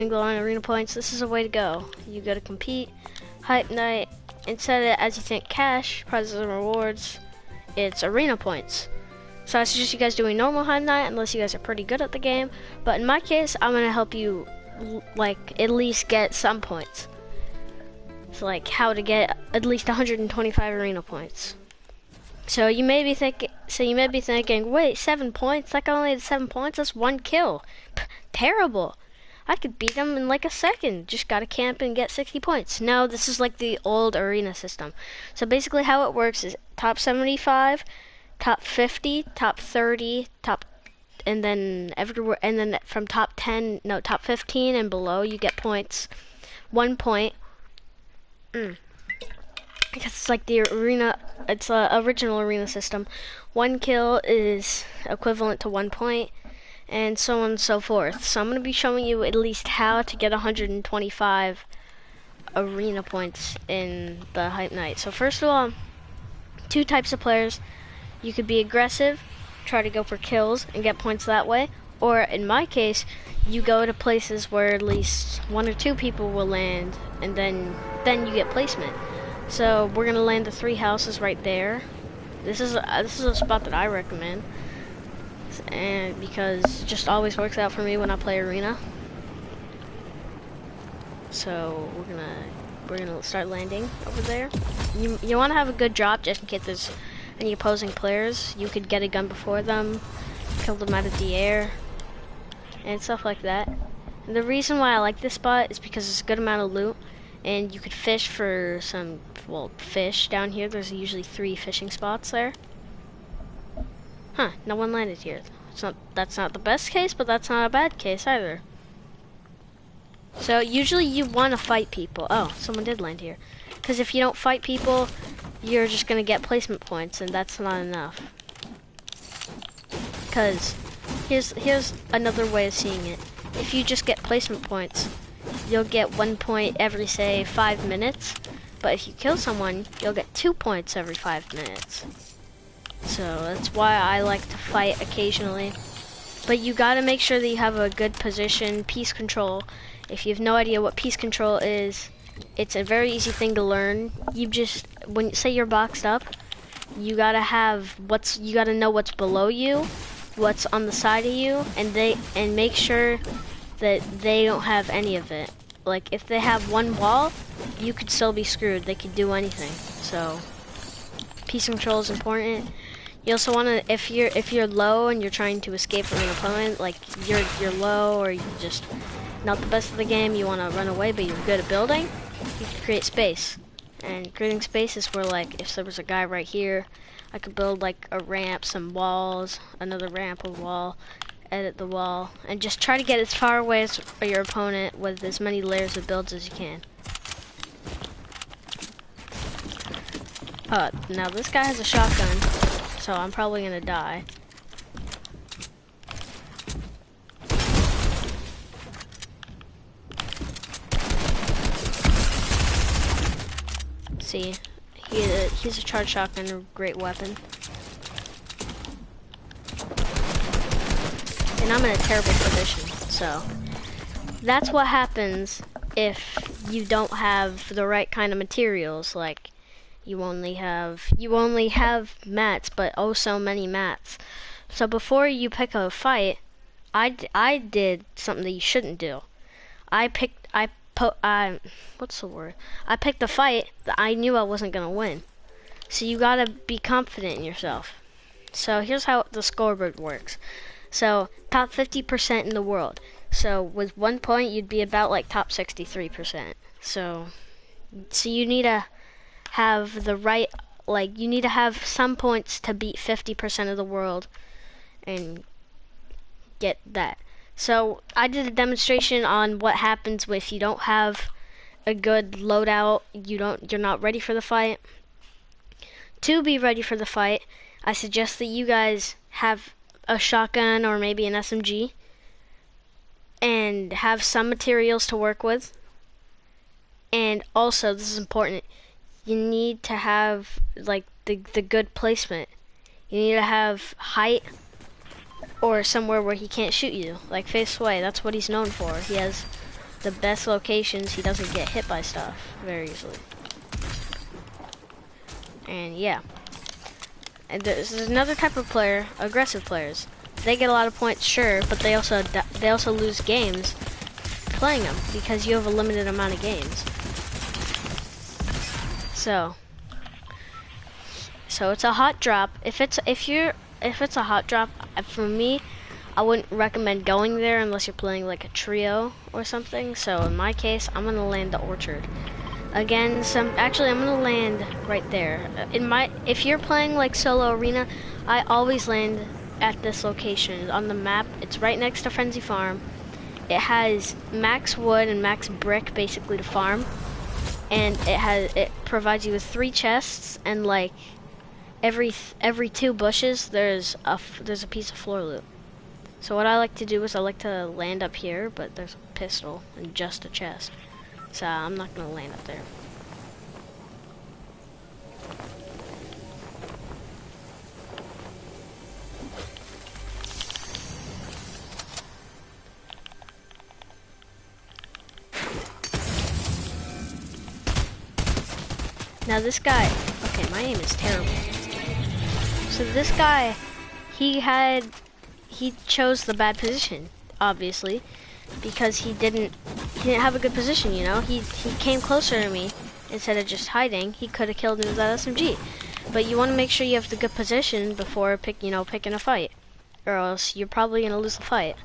Single on arena points. This is a way to go. You go to compete, hype night, and set it as you think cash, prizes and rewards. It's arena points. So I suggest you guys doing normal hype night unless you guys are pretty good at the game. But in my case, I'm gonna help you like at least get some points. So like how to get at least 125 arena points. So you may be thinking, wait, 7 points? Like I only had 7 points? That's 1 kill. Terrible. I could beat them in like a second. Just gotta camp and get 60 points. No, this is like the old arena system. So basically how it works is top 75, top 50, top 30, and then everywhere, and then from top 15 and below you get points. 1 point. Because it's like the arena, it's a original arena system. 1 kill is equivalent to 1 point, and so on and so forth. So I'm going to be showing you at least how to get 125 arena points in the hype night. So first of all, 2 types of players. You could be aggressive, try to go for kills and get points that way, or in my case, you go to places where at least 1 or 2 people will land, and then you get placement. So we're gonna land the 3 houses right there. This is a spot that I recommend, and because it just always works out for me when I play arena. So we're gonna start landing over there. You want to have a good drop just in case there's any opposing players. You could get a gun before them, kill them out of the air, and stuff like that. And the reason why I like this spot is because it's a good amount of loot, and you could fish for some, well, fish down here. There's usually 3 fishing spots there. Huh, no one landed here. That's not the best case, but that's not a bad case either. So usually you want to fight people. Oh, someone did land here. Because if you don't fight people, you're just going to get placement points, and that's not enough. Because here's another way of seeing it. If you just get placement points, you'll get 1 point every, say, 5 minutes. But if you kill someone, you'll get 2 points every 5 minutes. So that's why I like to fight occasionally. But you gotta make sure that you have a good position, peace control. If you have no idea what peace control is, it's a very easy thing to learn. You just, when say you're boxed up, you gotta know what's below you, what's on the side of you, and make sure that they don't have any of it. Like if they have 1 wall, you could still be screwed. They could do anything. So peace control is important. You also want to, if you're low and you're trying to escape from an opponent, like you're low or you just not the best of the game, you want to run away, but you're good at building, you can create space. And creating space is where, like, if there was a guy right here, I could build like a ramp, some walls, another ramp, a wall, edit the wall, and just try to get as far away as your opponent with as many layers of builds as you can. Now this guy has a shotgun, so I'm probably gonna die. See, he's a charged shotgun, a great weapon. And I'm in a terrible position, so that's what happens if you don't have the right kind of materials. Like you only have mats, but oh so many mats. So before you pick a fight, I did something that you shouldn't do. I picked a fight that I knew I wasn't gonna win. So you gotta be confident in yourself. So here's how the scoreboard works. So top 50% in the world. So with 1 point, you'd be about like top 63%. So you need to have the right, like you need to have some points to beat 50% of the world and get that. So I did a demonstration on what happens if you don't have a good loadout, you're not ready for the fight. To be ready for the fight, I suggest that you guys have a shotgun or maybe an SMG and have some materials to work with. And also, this is important, you need to have like the good placement. You need to have height or somewhere where he can't shoot you, like Face Sway. That's what he's known for. He has the best locations, he doesn't get hit by stuff very easily. And yeah. And there's another type of player, aggressive players. They get a lot of points, sure, but they also lose games playing them because you have a limited amount of games. So it's a hot drop. If it's a hot drop, for me, I wouldn't recommend going there unless you're playing like a trio or something. So in my case, I'm gonna land the orchard. Again, actually I'm gonna land right there. If you're playing like solo arena, I always land at this location on the map. It's right next to Frenzy Farm. It has max wood and max brick basically to farm, and it provides you with 3 chests, and like every 2 bushes there's a piece of floor loot. So what I like to do is I like to land up here, but there's a pistol and just a chest. So I'm not gonna land up there. Now this guy, okay, my aim is terrible. So this guy, he chose the bad position, obviously, because he didn't have a good position, you know. He came closer to me instead of just hiding. He could have killed me with that SMG. But you want to make sure you have the good position before picking a fight, or else you're probably gonna lose the fight.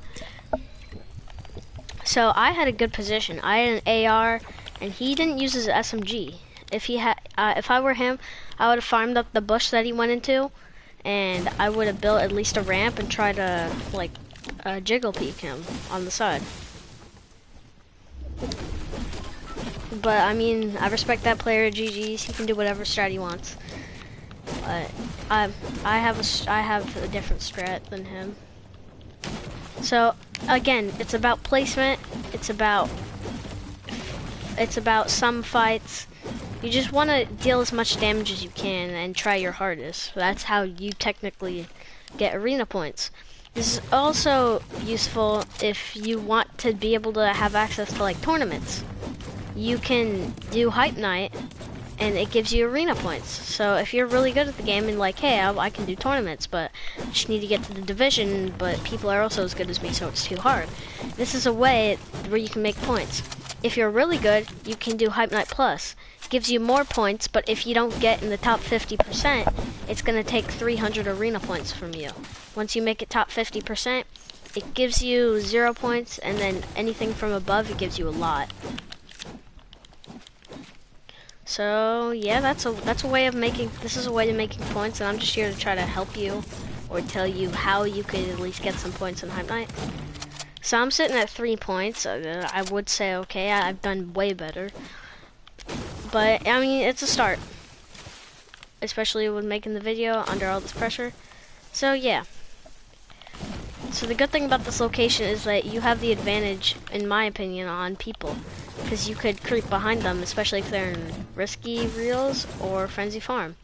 So I had a good position. I had an AR, and he didn't use his SMG. If I were him, I would have farmed up the bush that he went into, and I would have built at least a ramp and try to like jiggle peek him on the side. But I mean, I respect that player. GG's. He can do whatever strat he wants. But I have a different strat than him. So again, it's about placement. It's about some fights. You just want to deal as much damage as you can and try your hardest. That's how you technically get arena points. This is also useful if you want to be able to have access to like tournaments. You can do Hype Night and it gives you arena points. So if you're really good at the game and like, hey, I can do tournaments, but I just need to get to the division, but people are also as good as me, so it's too hard. This is a way where you can make points. If you're really good, you can do Hype Night Plus. It gives you more points, but if you don't get in the top 50%, it's going to take 300 arena points from you. Once you make it top 50%, it gives you 0 points, and then anything from above, it gives you a lot. So yeah, this is a way of making points, and I'm just here to try to help you or tell you how you could at least get some points in Hype Night. So I'm sitting at 3 points. I would say okay, I've done way better, but I mean it's a start, especially when making the video under all this pressure. So yeah. So the good thing about this location is that you have the advantage, in my opinion, on people, because you could creep behind them, especially if they're in risky reels or frenzy farm.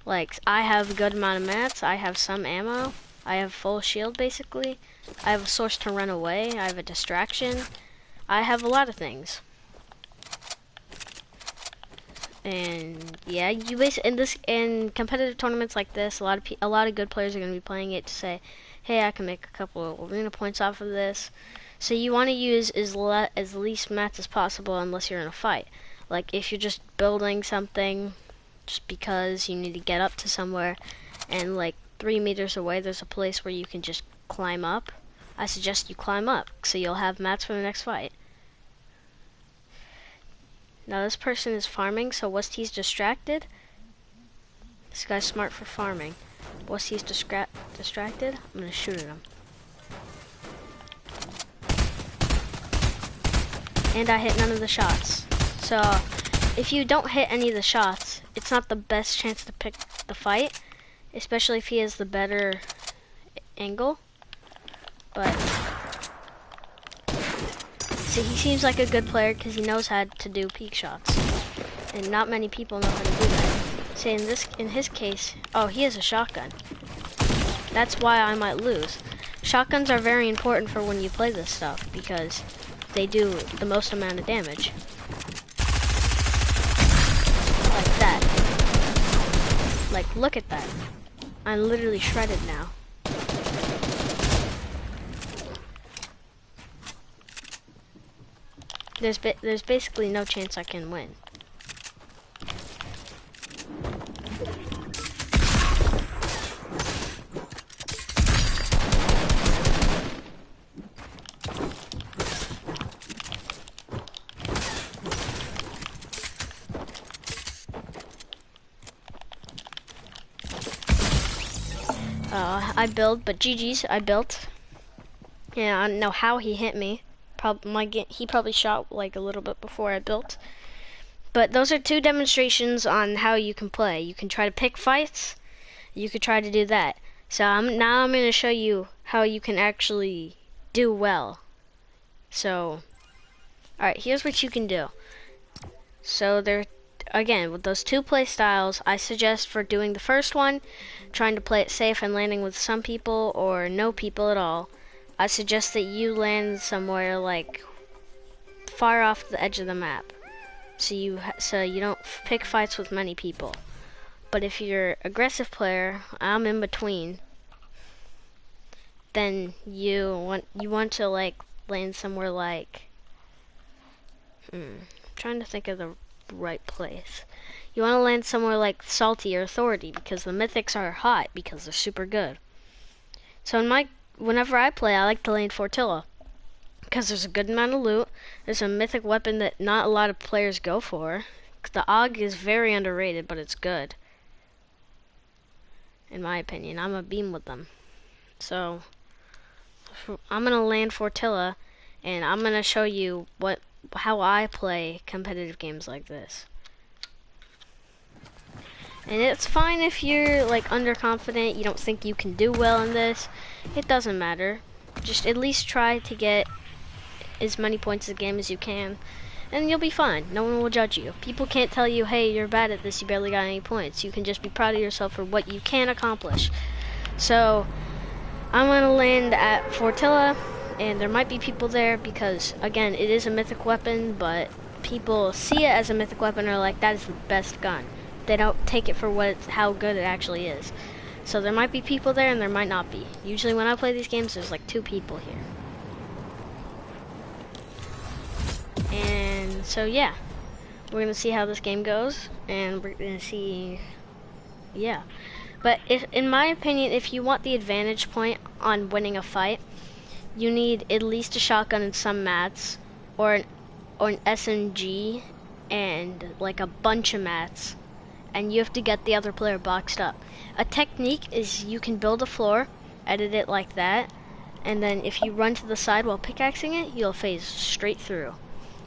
Like, I have a good amount of mats, I have some ammo, I have full shield basically, I have a source to run away, I have a distraction, I have a lot of things. And yeah, in competitive tournaments like this, a lot of good players are going to be playing it to say, hey, I can make a couple of arena points off of this. So you want to use as least mats as possible unless you're in a fight. Like if you're just building something just because you need to get up to somewhere, and like 3 meters away there's a place where you can just climb up, I suggest you climb up so you'll have mats for the next fight. Now this person is farming, so whilst he's distracted, this guy's smart for farming. Whilst he's distracted, I'm gonna shoot at him. And I hit none of the shots. So if you don't hit any of the shots, it's not the best chance to pick the fight, especially if he has the better angle. But see, he seems like a good player because he knows how to do peek shots, and not many people know how to do that. See, in his case, oh, he has a shotgun. That's why I might lose. Shotguns are very important for when you play this stuff, because they do the most amount of damage. Like that. Like, look at that. I'm literally shredded now. There's basically no chance I can win. I build, but GG's, I built. Yeah, I don't know how he hit me. He probably shot like a little bit before I built. But those are two demonstrations on how you can play. You can try to pick fights. You could try to do that. So now I'm going to show you how you can actually do well. So, alright, here's what you can do. So again, with those two play styles, I suggest for doing the first one, trying to play it safe and landing with some people or no people at all, I suggest that you land somewhere like far off the edge of the map, so you don't pick fights with many people. But if you're aggressive player, I'm in between, then you want to like land somewhere like I'm trying to think of the right place. You want to land somewhere like Salty or Authority, because the mythics are hot because they're super good. So whenever I play, I like to land Fortilla because there's a good amount of loot. There's a mythic weapon that not a lot of players go for. The AUG is very underrated, but it's good. In my opinion, I'm a beam with them. So I'm gonna land Fortilla, and I'm gonna show you how I play competitive games like this. And it's fine if you're like underconfident, you don't think you can do well in this. It doesn't matter. Just at least try to get as many points a game as you can, and you'll be fine. No one will judge you. People can't tell you, hey, you're bad at this, you barely got any points. You can just be proud of yourself for what you can accomplish. So I'm gonna land at Fortilla, and there might be people there because, again, it is a mythic weapon, but people see it as a mythic weapon and are like, that is the best gun. They don't take it for how good it actually is. So there might be people there and there might not be. Usually when I play these games, there's like 2 people here. And so yeah, we're gonna see how this game goes, and we're gonna see, yeah. But in my opinion, if you want the advantage point on winning a fight, you need at least a shotgun and some mats, or an SMG and like a bunch of mats, and you have to get the other player boxed up. A technique is you can build a floor, edit it like that, and then if you run to the side while pickaxing it, you'll phase straight through.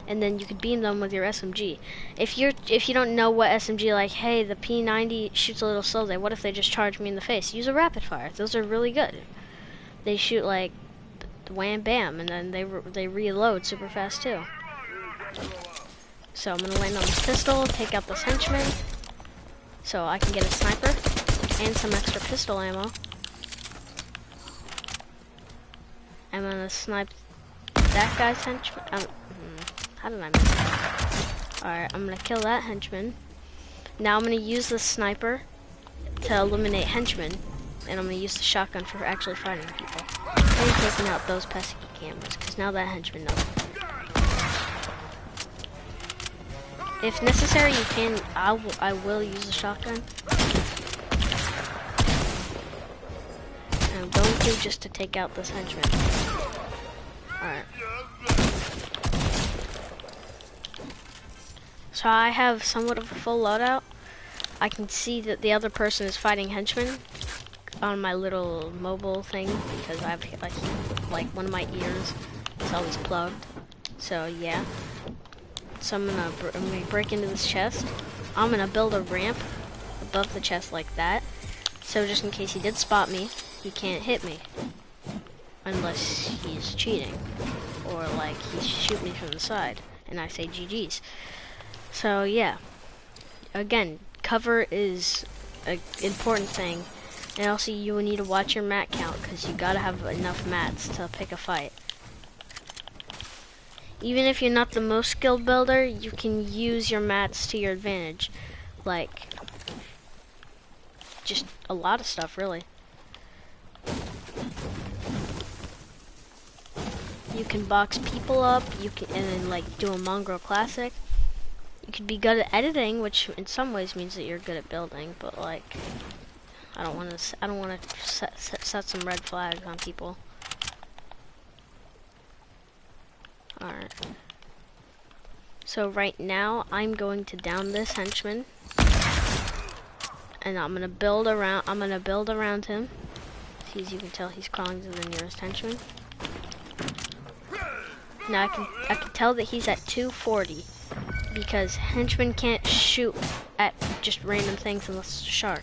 And then you could beam them with your SMG. If you don't know what SMG, like, hey, the P90 shoots a little slow, what if they just charge me in the face? Use a rapid fire. Those are really good. They shoot like wham bam, and then they reload super fast too. So I'm gonna land on this pistol, take out this henchman, so I can get a sniper and some extra pistol ammo. I'm gonna snipe that guy's henchman. How did I miss that? Alright, I'm gonna kill that henchman. Now I'm gonna use the sniper to eliminate henchmen, and I'm gonna use the shotgun for actually fighting people. And taking out those pesky cameras, because now that henchman knows. If necessary, you can. I will use the shotgun. And I'm going to just to take out this henchman. Alright. So I have somewhat of a full loadout. I can see that the other person is fighting henchmen on my little mobile thing because I have like one of my ears is always plugged. So yeah. So I'm gonna break into this chest. I'm gonna build a ramp above the chest like that. So just in case he did spot me, he can't hit me. Unless he's cheating. Or like he's shooting me from the side. And I say GG's. So yeah. Again, cover is an important thing. And also you will need to watch your mat count because you gotta have enough mats to pick a fight. Even if you're not the most skilled builder, you can use your mats to your advantage. Like, just a lot of stuff, really. You can box people up, you can, and then like do a mongrel classic. You could be good at editing, which in some ways means that you're good at building, but like, I don't want to set some red flags on people. Alright. So right now, I'm going to down this henchman, and I'm gonna build around him. As you can tell, he's crawling to the nearest henchman. Now I can tell that he's at 240 because henchmen can't shoot at just random things unless it's a shark.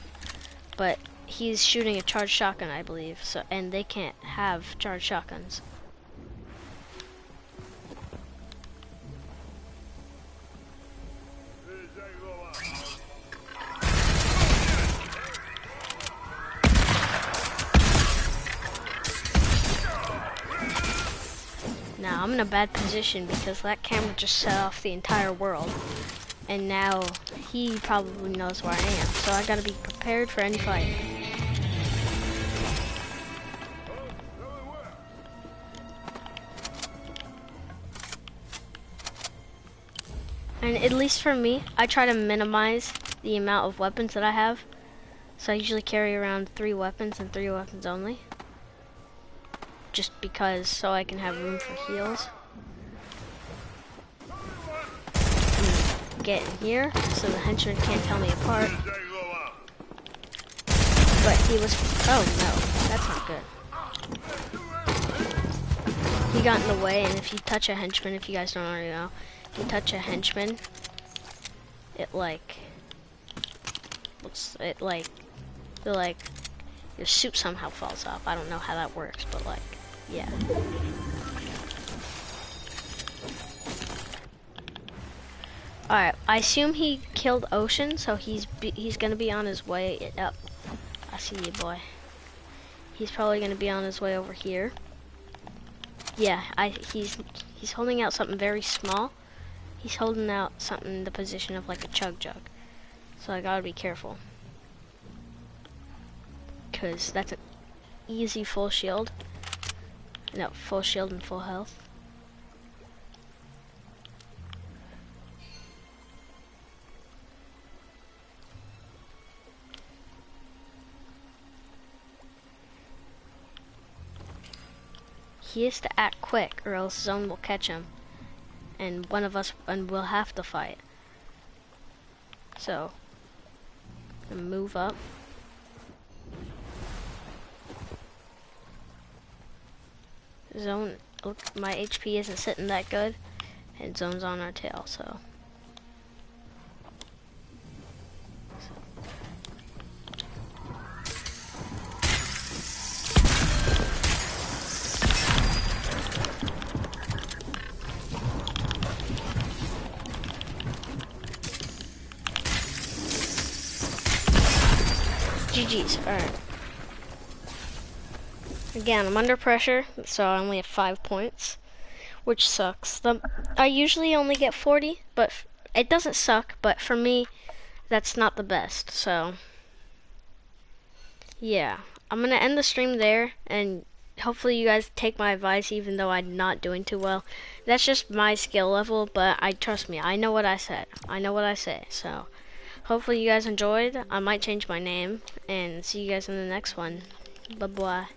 But he's shooting a charged shotgun, I believe. So, and they can't have charged shotguns. Now I'm in a bad position because that camera just set off the entire world, and now he probably knows where I am, so I gotta be prepared for any fight. And at least for me, I try to minimize the amount of weapons that I have, so I usually carry around 3 weapons and 3 weapons only. Just because, so I can have room for heals. Get in here, so the henchman can't tell me apart. But he was, oh no, that's not good. He got in the way, and if you touch a henchman, if you guys don't already know, if you touch a henchman, it like, your suit somehow falls off. I don't know how that works, but like, yeah. Alright, I assume he killed Ocean, so he's gonna be on his way up. I see you, boy. He's probably gonna be on his way over here. Yeah, he's holding out something very small. He's holding out something in the position of like a chug jug. So I gotta be careful. Cause that's an easy full shield. No, full shield and full health. He has to act quick or else Zone will catch him. And one of us will have to fight. So, move up. Zone, look, my HP isn't sitting that good, and Zone's on our tail, so. GG's, alright. Again, I'm under pressure, so I only have 5 points, which sucks. I usually only get 40, but it doesn't suck, but for me, that's not the best, so. Yeah, I'm gonna end the stream there, and hopefully you guys take my advice even though I'm not doing too well. That's just my skill level, but trust me, I know what I said. I know what I say, so. Hopefully you guys enjoyed. I might change my name, and see you guys in the next one. Bye-bye.